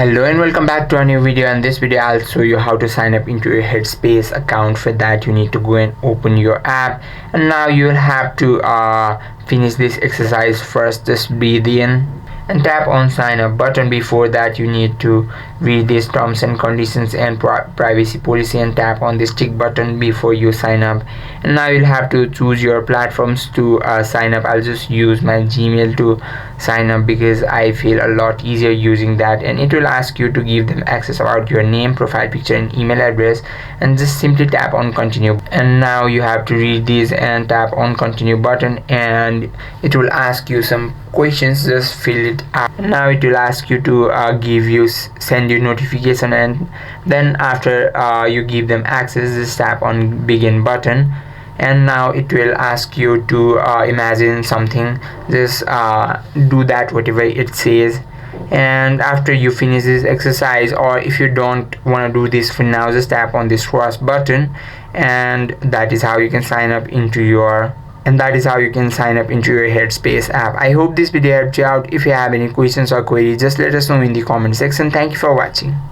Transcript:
Hello and welcome back to a new video. In this video I'll show you how to sign up into your Headspace account. For that you need to go and open your app, and now you'll have to finish this exercise. First, just breathe in and tap on sign up button. Before that you need to read these terms and conditions and privacy policy and tap on this tick button before you sign up. And now you'll have to choose your platforms to sign up. I'll just use my Gmail to sign up because I feel a lot easier using that, and it will ask you to give them access about your name, profile picture and email address, and just simply tap on continue. And now you have to read these and tap on continue button, and it will ask you some questions. Just fill it out. Now it will ask you to send you notification, and then after you give them access, just tap on begin button. And now it will ask you to imagine something. Just do that whatever it says, and after you finish this exercise, or if you don't want to do this for now, just tap on this cross button, and that is how you can sign up into your Headspace app. I hope this video helped you out. If you have any questions or queries, just let us know in the comment section. Thank you for watching.